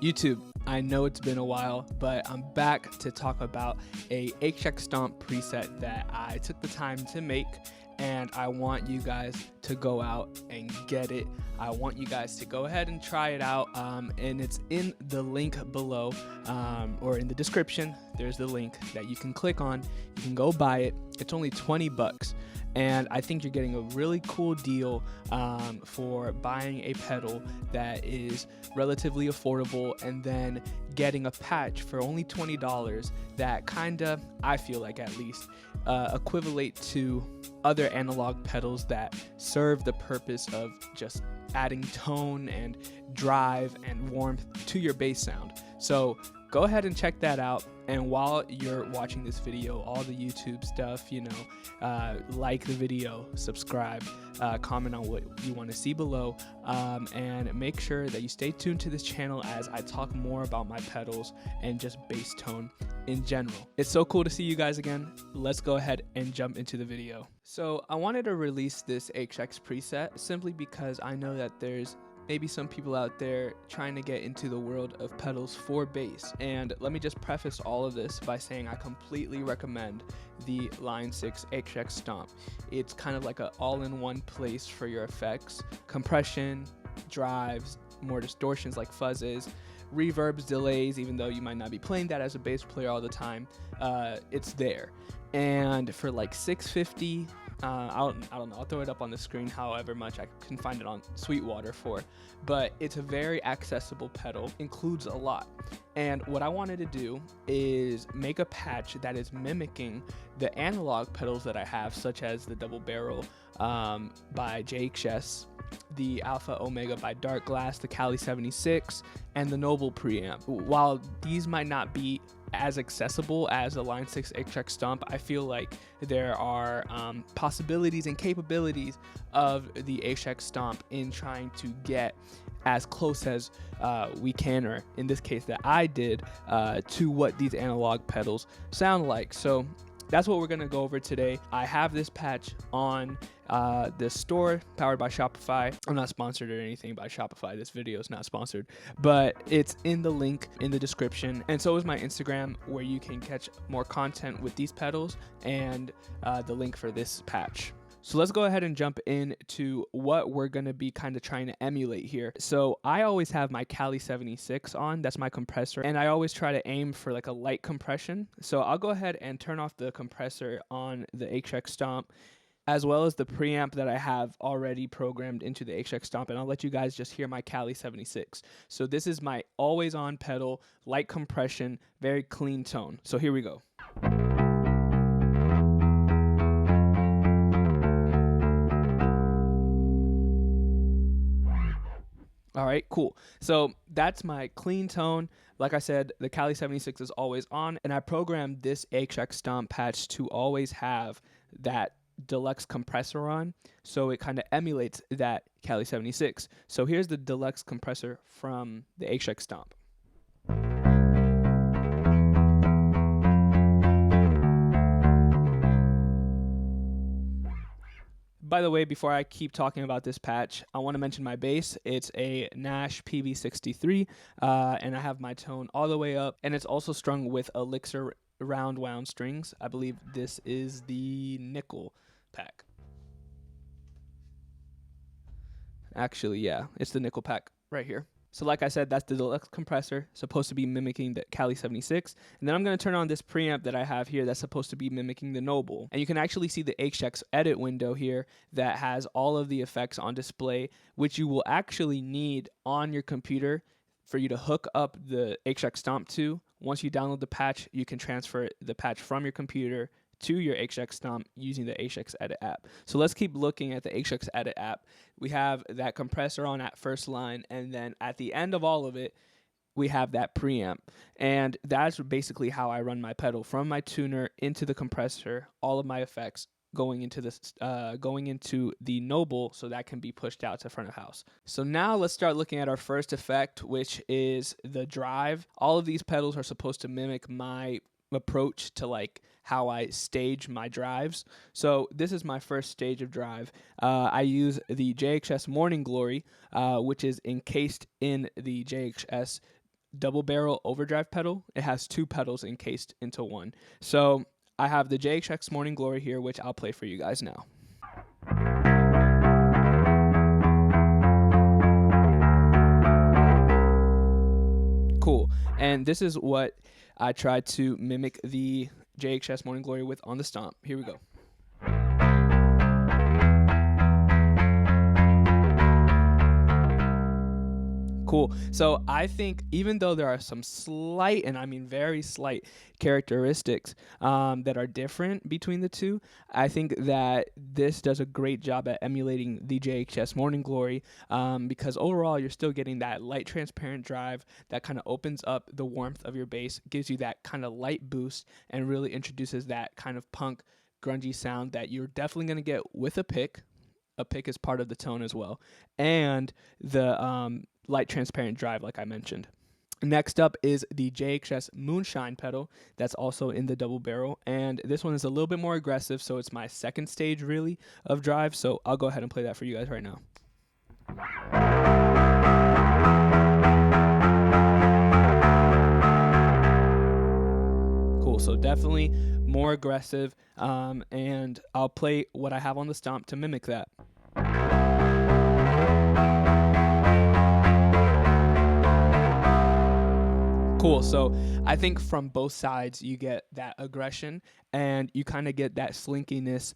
YouTube, I know it's been a while, but I'm back to talk about a HX Stomp preset that I took the time to make, and I want you guys to go out and get it. I want you guys to go ahead and try it out, and it's in the link below, or in the description. There's the link that you can click on. You can go buy it. It's only 20 bucks. And I think you're getting a really cool deal for buying a pedal that is relatively affordable, and then getting a patch for only $20 that kinda, I feel like at least, equivalent to other analog pedals that serve the purpose of just adding tone and drive and warmth to your bass sound. So go ahead and check that out. And while you're watching this video, all the YouTube stuff, like the video, subscribe, comment on what you want to see below, and make sure that you stay tuned to this channel as I talk more about my pedals and just bass tone in general. It's so cool to see you guys again. Let's go ahead and jump into the video. So I wanted to release this HX preset simply because I know that there's maybe some people out there trying to get into the world of pedals for bass. And let me just preface all of this by saying I completely recommend the Line 6 HX Stomp. It's kind of like an all-in-one place for your effects, compression, drives, more distortions like fuzzes, reverbs, delays. Even though you might not be playing that as a bass player all the time, it's there. And for like $650, I don't know, I'll throw it up on the screen however much I can find it on Sweetwater for, but it's a very accessible pedal, includes a lot. And what I wanted to do is make a patch that is mimicking the analog pedals that I have, such as the DoubleBarrel by JHS, the Alpha Omega by Darkglass, the Cali 76, and the Noble Preamp. While these might not be as accessible as the Line 6 HX Stomp, I feel like there are possibilities and capabilities of the HX Stomp in trying to get as close as we can, or in this case that I did, to what these analog pedals sound like. So that's what we're gonna go over today. I have this patch on the store powered by Shopify. I'm not sponsored or anything by Shopify. This video is not sponsored, but it's in the link in the description. And so is my Instagram, where you can catch more content with these pedals, and the link for this patch. So let's go ahead and jump into what we're going to be kind of trying to emulate here. So I always have my Cali 76 on, that's my compressor, and I always try to aim for like a light compression. So I'll go ahead and turn off the compressor on the HX Stomp, as well as the preamp that I have already programmed into the HX Stomp, and I'll let you guys just hear my Cali 76. So this is my always on pedal, light compression, very clean tone. So here we go. All right, cool. So that's my clean tone. Like I said, the Cali 76 is always on, and I programmed this HX Stomp patch to always have that deluxe compressor on, so it kind of emulates that Cali 76. So here's the deluxe compressor from the HX Stomp. By the way, before I keep talking about this patch, I want to mention my bass. It's a Nash PV63, and I have my tone all the way up, and it's also strung with Elixir round wound strings. I believe this is the nickel pack. Actually, yeah, it's the nickel pack right here. So like I said, that's the deluxe compressor, supposed to be mimicking the Cali 76. And then I'm going to turn on this preamp that I have here that's supposed to be mimicking the Noble. And you can actually see the HX edit window here that has all of the effects on display, which you will actually need on your computer for you to hook up the HX Stomp to. Once you download the patch, you can transfer the patch from your computer to your HX Stomp using the HX Edit app. So let's keep looking at the HX Edit app. We have that compressor on at first line, and then at the end of all of it, we have that preamp. And that's basically how I run my pedal, from my tuner into the compressor, all of my effects going into the Noble, so that can be pushed out to front of house. So now let's start looking at our first effect, which is the drive. All of these pedals are supposed to mimic my approach to like how I stage my drives. So this is my first stage of drive. I use the JHS Morning Glory, which is encased in the JHS double barrel overdrive pedal. It has 2 pedals encased into one. So I have the JHX Morning Glory here, which I'll play for you guys now. Cool. And this is what I tried to mimic the JHS Morning Glory with on the Stomp. Here we go. Cool. So I think even though there are some slight, and I mean very slight, characteristics that are different between the two, I think that this does a great job at emulating the JHS Morning Glory, because overall you're still getting that light transparent drive that kind of opens up the warmth of your bass, gives you that kind of light boost, and really introduces that kind of punk grungy sound that you're definitely going to get with a pick. A pick is part of the tone as well, and the light transparent drive like I mentioned. Next up is the JHS Moonshine pedal that's also in the double barrel, and this one is a little bit more aggressive, so it's my second stage really of drive, so I'll go ahead and play that for you guys right now. Cool, so definitely more aggressive, and I'll play what I have on the Stomp to mimic that. Cool. So I think from both sides you get that aggression, and you kind of get that slinkiness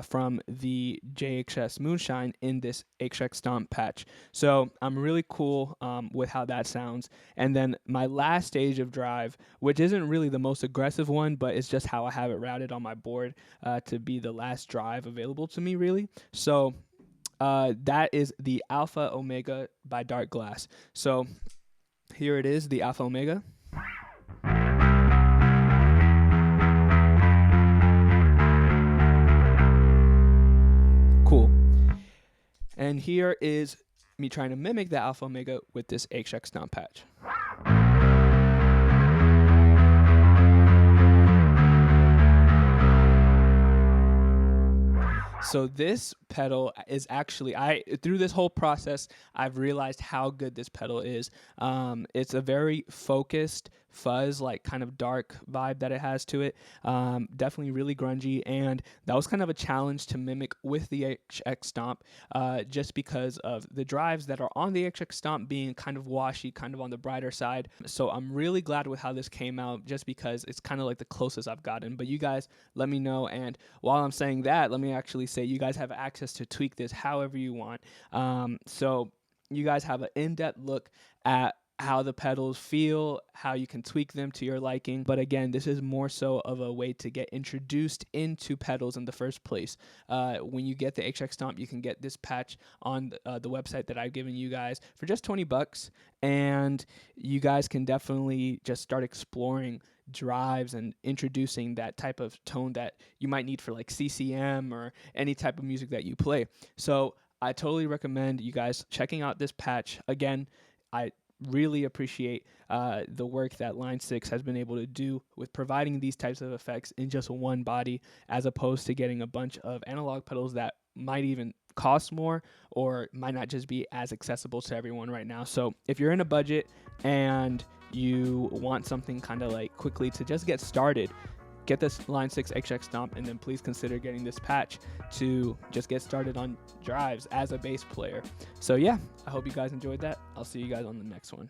from the JHS Moonshine in this HX Stomp patch. So I'm really cool with how that sounds. And then my last stage of drive, which isn't really the most aggressive one, but it's just how I have it routed on my board to be the last drive available to me really. So that is the Alpha Omega by Darkglass. So here it is, the Alpha Omega. Cool. And here is me trying to mimic the Alpha Omega with this HX Stomp patch. So this pedal is actually, through this whole process, I've realized how good this pedal is. It's a very focused fuzz, like kind of dark vibe that it has to it. Definitely really grungy, and that was kind of a challenge to mimic with the HX Stomp, just because of the drives that are on the HX Stomp being kind of washy, kind of on the brighter side. So I'm really glad with how this came out, just because it's kind of like the closest I've gotten. But you guys let me know, and while I'm saying that, let me actually say you guys have access to tweak this however you want. So you guys have an in-depth look at how the pedals feel, how you can tweak them to your liking. But again, this is more so of a way to get introduced into pedals in the first place. When you get the HX Stomp, you can get this patch on the website that I've given you guys for just $20, and you guys can definitely just start exploring drives and introducing that type of tone that you might need for like CCM or any type of music that you play. So I totally recommend you guys checking out this patch. Again, I really appreciate the work that Line 6 has been able to do with providing these types of effects in just one body, as opposed to getting a bunch of analog pedals that might even cost more or might not just be as accessible to everyone right now. So if you're in a budget and you want something kind of like quickly to just get started, get this Line 6 HX Stomp, and then please consider getting this patch to just get started on drives as a bass player. So yeah, I hope you guys enjoyed that. I'll see you guys on the next one.